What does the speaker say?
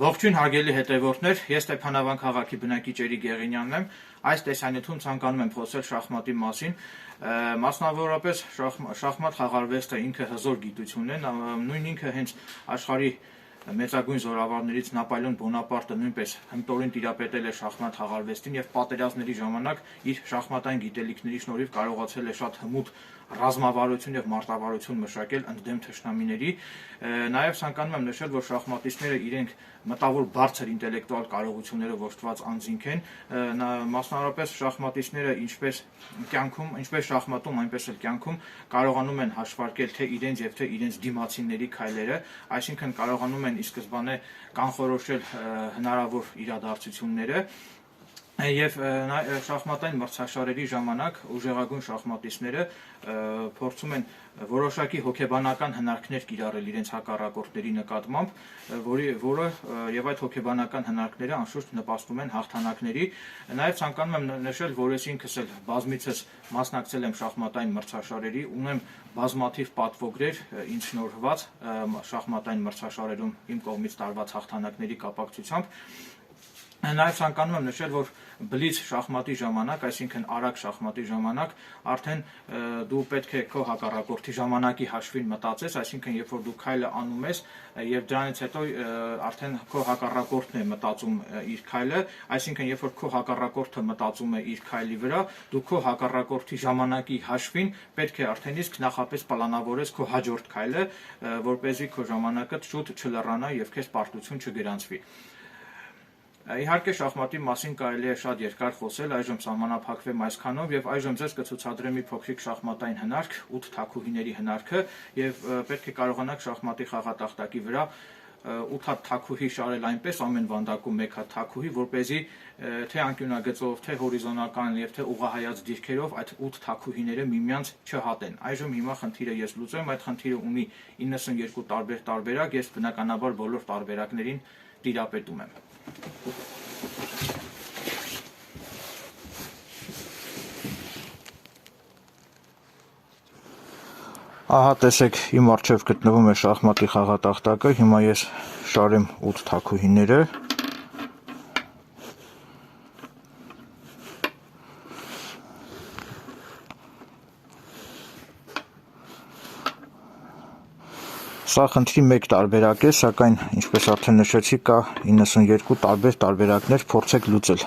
Ողջույն հարգելի հետևորդներ, ես Ստեփանավան քաղաքի բնակիչ Էրիկ Եղինյանն եմ։ Այս տեսանյութում ցանկանում եմ խոսել շախմատի մասին։ Մասնավորապես շախմատ խաղարվեստը ինքը հզոր գիտություն է, նույն ինքը հենց աշխարհի մեծագույն զորավարներից Նապոլեոն Բոնապարտը նույնպես հմտորեն տիրապետել է շախմատ խաղարվեստին եւ պատերազմների ժամանակ իր շախմատային գիտելիքների շնորհիվ կարողացել է շատ հմուտ ռազմավարություն եւ մարտավարություն մշակել ընդդեմ թշնամիների։ Նաեւ ցանկանում եմ նշել, որ շախմատիստները իրենք մտավոր բարձր ինտելեկտուալ կարողություններով ողջված անձինք են, մասնավորապես շախմատիստները ինչպես շախմատում, այնպես էլ կյանքում կարողանում են հաշվարկել թե իրենց եւ թե իրենց դիմացիների քայլերը, այսինքն կարողանում են ի սկզբանե կանխորոշել հնարավոր իրադարձությունները եւ շախմատային մրցաշարերի ժամանակ ուժեղագույն շախմատիստները փորձում են որոշակի հոգեբանական հնարքներ կիրառել իրենց հակառակորդների նկատմամբ, որը եւ այդ հոգեբանական հնարքները անշուշտ նպաստում են հաղթանակների։ Նաեւ ցանկանում եմ նշել, որ ես ինքս էլ բազմիցս մասնակցել եմ շախմատային մրցաշարերի, ունեմ բազմաթիվ պատվոգրեր ինձ շնորհված շախմատային մրցաշարերում իմ կողմից տարված հաղթանակների կապակցությամբ։ Նաև ցանկանում եմ նշել, որ բլից շախմատի ժամանակ, այսինքն արագ շախմատի ժամանակ արդեն դու պետք է քո հակառակորդի ժամանակի հաշվին մտածես, այսինքն երբ որ դու քայլը անում ես եւ դրանից հետո արդեն քո հակառակորդն է մտածում իր քայլը, այսինքն երբ որ քո հակառակորդը մտածում է իր քայլի վրա, դու քո հակառակորդի ժամանակի հաշվին պետք է արդեն իսկ նախապես պլանավորես քո հաջորդ քայլը, որպեսզի քո ժամանակը շուտ չլռանա եւ քեզ պարտություն չգրանցվի։ Իհարկե շախմատի մասին կարելի է շատ երկար խոսել, այժմ սահմանափակվեմ այսքանով եւ այժմ ձեզ կցուցադրեմ մի փոքրիկ շախմատային հնարք, 8 թաքուհիների հնարքը եւ պետք է կարողանաք շախմատի խաղատախտակի վրա 8 հատ թաքուհի շարել այնպես ամեն վանդակում 1 հատ թաքուհի, որպեսզի թե անկյունագծով, թե հորիզոնական եւ թե ուղղահայաց դիրքերով այդ 8 թաքուհիները միմյանց չհատեն։ Այժմ հիմա խնդիրը ես լուծեմ, այդ խնդիրը ունի 92 տարբեր տարբերակ, ես բնականաբար բոլոր տարբերակներին տիրապետում եմ։ Ահա տեսեք, իմ առջև գտնվում է շախմատի խաղատախտակը, հիմա ես շարեմ 8 թաքուհիները։ Սա խնդրի մեկ տարբերակ է, սակայն ինչպես արդեն նշեցի, կա 92 տարբեր տարբերակներ, փորձեք լուծել։